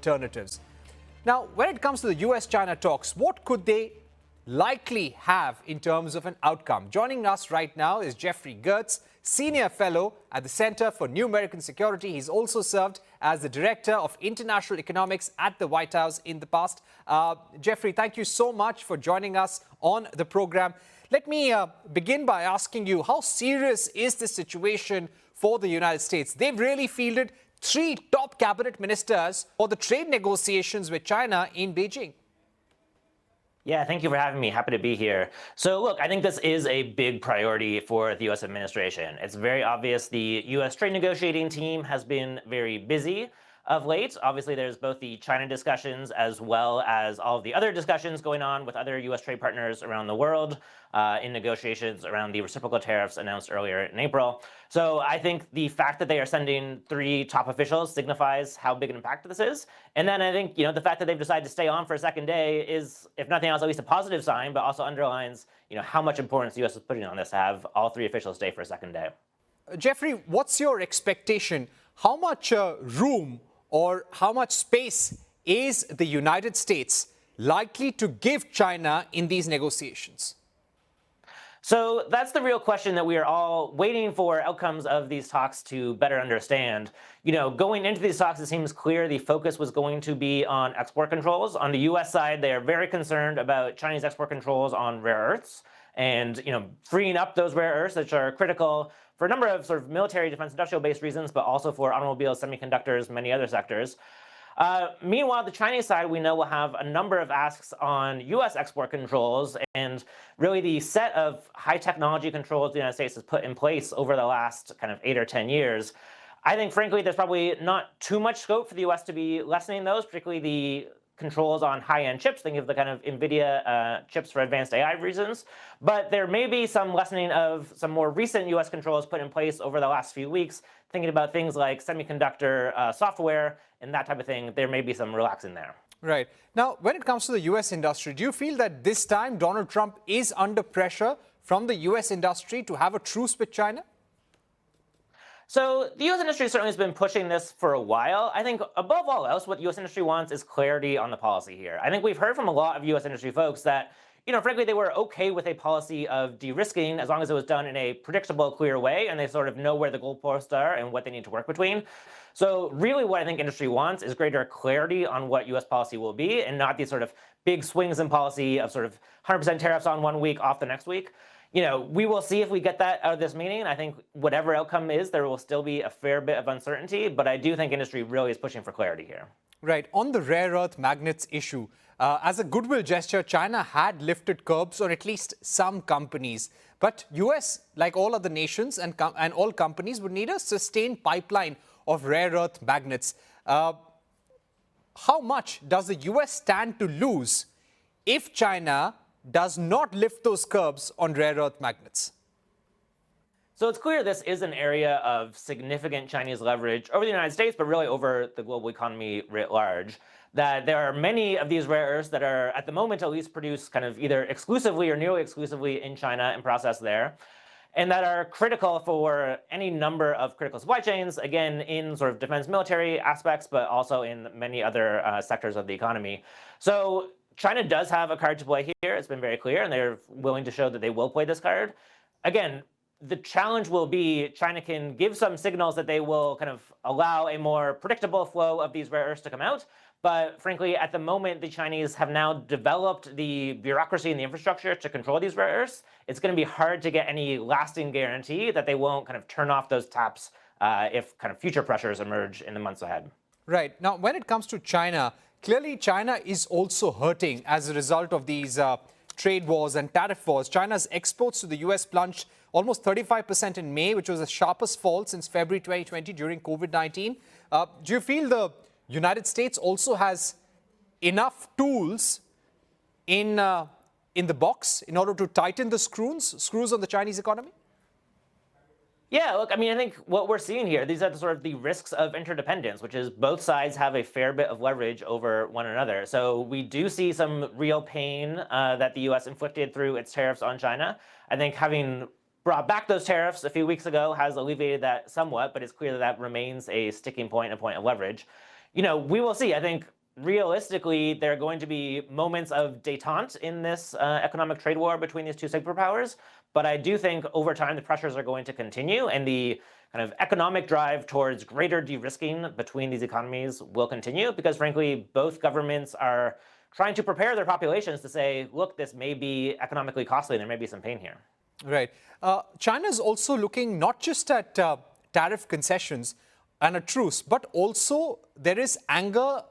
alternatives. Now, when it comes to the US-China talks, what could they likely have in terms of an outcome? Joining us right now is Geoffrey Gertz, Senior Fellow at the Center for New American Security. He's also served as the Director of International Economics at the White House in the past. Geoffrey, thank you so much for joining us on the program. Let me begin by asking you, how serious is this situation for the United States? They've really fielded 3 top cabinet ministers for the trade negotiations with China in Beijing. Yeah, thank you for having me. Happy to be here. So look, I think this is a big priority for the U.S. administration. It's very obvious the U.S. trade negotiating team has been very busy of late. Obviously, there's both the China discussions as well as all of the other discussions going on with other U.S. trade partners around the world in negotiations around the reciprocal tariffs announced earlier in April. So I think the fact that they are sending 3 top officials signifies how big an impact this is. And then I think, the fact that they've decided to stay on for a second day is, if nothing else, at least a positive sign, but also underlines, how much importance the U.S. is putting on this to have all 3 officials stay for a second day. Geoffrey, what's your expectation? How much room or how much space is the United States likely to give China in these negotiations? So that's the real question that we are all waiting for outcomes of these talks to better understand. Going into these talks, it seems clear the focus was going to be on export controls. On the U.S. side, they are very concerned about Chinese export controls on rare earths and, freeing up those rare earths, which are critical for a number of sort of military, defense, industrial-based reasons, but also for automobiles, semiconductors, many other sectors. Meanwhile, the Chinese side, we know, will have a number of asks on U.S. export controls, and really the set of high technology controls the United States has put in place over the last kind of 8 or 10 years. I think, frankly, there's probably not too much scope for the U.S. to be lessening those, particularly the controls on high-end chips. Think of the kind of NVIDIA chips for advanced AI reasons. But there may be some lessening of some more recent U.S. controls put in place over the last few weeks, thinking about things like semiconductor software and that type of thing. There may be some relaxing there. Right. Now, when it comes to the U.S. industry, do you feel that this time Donald Trump is under pressure from the U.S. industry to have a truce with China? So the U.S. industry certainly has been pushing this for a while. I think above all else, what U.S. industry wants is clarity on the policy here. I think we've heard from a lot of U.S. industry folks that, frankly, they were okay with a policy of de-risking as long as it was done in a predictable, clear way, and they sort of know where the goalposts are and what they need to work between. So really what I think industry wants is greater clarity on what U.S. policy will be and not these sort of big swings in policy of sort of 100% tariffs on one week, off the next week. We will see if we get that out of this meeting. I think whatever outcome is, there will still be a fair bit of uncertainty, but I do think industry really is pushing for clarity here. Right. On the rare earth magnets issue, as a goodwill gesture, China had lifted curbs on at least some companies. But US, like all other nations and all companies, would need a sustained pipeline of rare earth magnets. How much does the US stand to lose if China does not lift those curbs on rare earth magnets? So it's clear this is an area of significant Chinese leverage over the United States, but really over the global economy writ large. That there are many of these rare earths that are, at the moment at least, produced kind of either exclusively or nearly exclusively in China and processed there, and that are critical for any number of critical supply chains, again, in sort of defense military aspects, but also in many other sectors of the economy. So China does have a card to play here. It's been very clear, and they're willing to show that they will play this card. Again, the challenge will be China can give some signals that they will kind of allow a more predictable flow of these rare earths to come out. But frankly, at the moment, the Chinese have now developed the bureaucracy and the infrastructure to control these rare earths. It's going to be hard to get any lasting guarantee that they won't kind of turn off those taps if kind of future pressures emerge in the months ahead. Right. Now, when it comes to China, clearly China is also hurting as a result of these trade wars and tariff wars. China's exports to the U.S. plunged almost 35% in May, which was the sharpest fall since February 2020 during COVID-19. Do you feel the United States also has enough tools in the box in order to tighten the screws on the Chinese economy? Yeah, look, I mean, I think what we're seeing here, these are sort of the risks of interdependence, which is both sides have a fair bit of leverage over one another. So we do see some real pain that the U.S. inflicted through its tariffs on China. I think having brought back those tariffs a few weeks ago has alleviated that somewhat, but it's clear that that remains a sticking point, a point of leverage. we will see. I think realistically, there are going to be moments of détente in this economic trade war between these two superpowers. But I do think over time, the pressures are going to continue, and the kind of economic drive towards greater de-risking between these economies will continue, because frankly, both governments are trying to prepare their populations to say, look, this may be economically costly, and there may be some pain here. Right. China is also looking not just at tariff concessions and a truce, but also there is anger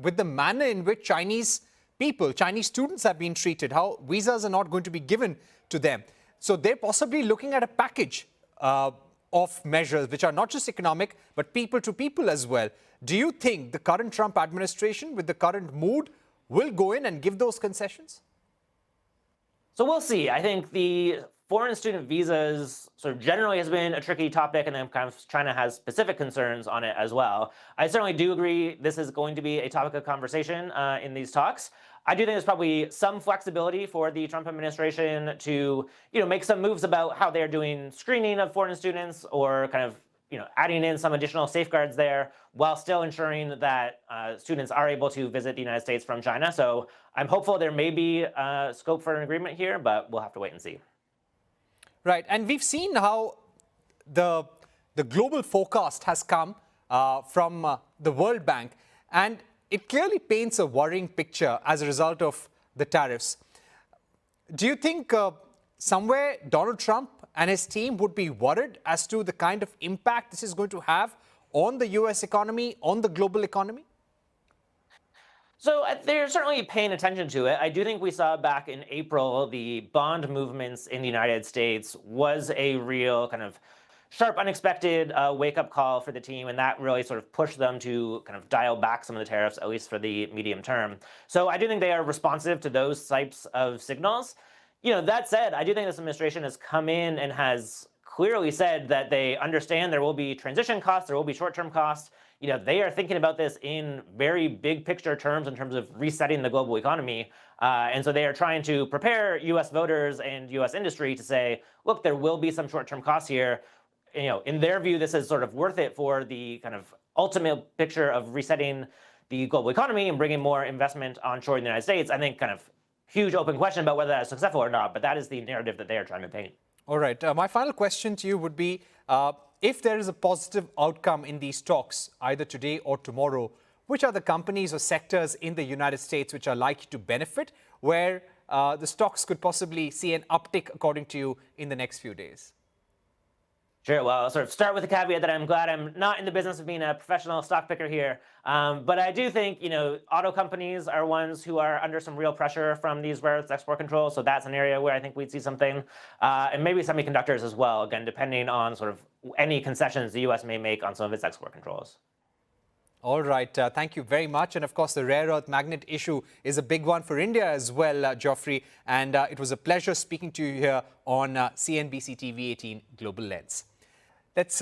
with the manner in which Chinese people, Chinese students have been treated, how visas are not going to be given to them. So they're possibly looking at a package of measures which are not just economic, but people to people as well. Do you think the current Trump administration, with the current mood, will go in and give those concessions? So we'll see. I think the foreign student visas sort of generally has been a tricky topic, and then kind of China has specific concerns on it as well. I certainly do agree this is going to be a topic of conversation in these talks. I do think there's probably some flexibility for the Trump administration to, make some moves about how they're doing screening of foreign students, or kind of, adding in some additional safeguards there, while still ensuring that students are able to visit the United States from China. So I'm hopeful there may be scope for an agreement here, but we'll have to wait and see. Right, and we've seen how the global forecast has come from the World Bank, and it clearly paints a worrying picture as a result of the tariffs. Do you think somewhere Donald Trump and his team would be worried as to the kind of impact this is going to have on the US economy, on the global economy? So they're certainly paying attention to it. I do think we saw back in April, the bond movements in the United States was a real kind of sharp, unexpected wake-up call for the team, and that really sort of pushed them to kind of dial back some of the tariffs, at least for the medium term. So I do think they are responsive to those types of signals. That said, I do think this administration has come in and has clearly said that they understand there will be transition costs, there will be short-term costs. They are thinking about this in very big picture terms in terms of resetting the global economy. And so they are trying to prepare US voters and US industry to say, look, there will be some short-term costs here. In their view, this is sort of worth it for the kind of ultimate picture of resetting the global economy and bringing more investment onshore in the United States. I think kind of huge open question about whether that is successful or not, but that is the narrative that they are trying to paint. All right. My final question to you would be, if there is a positive outcome in these talks, either today or tomorrow, which are the companies or sectors in the United States which are likely to benefit, where the stocks could possibly see an uptick, according to you, in the next few days? Sure. Well, I'll sort of start with the caveat that I'm glad I'm not in the business of being a professional stock picker here. But I do think, auto companies are ones who are under some real pressure from these rare earths export controls. So that's an area where I think we'd see something. And maybe semiconductors as well, again, depending on sort of any concessions the U.S. may make on some of its export controls. All right. Thank you very much. And of course, the rare earth magnet issue is a big one for India as well, Geoffrey. And it was a pleasure speaking to you here on CNBC-TV18 Global Lens. Let's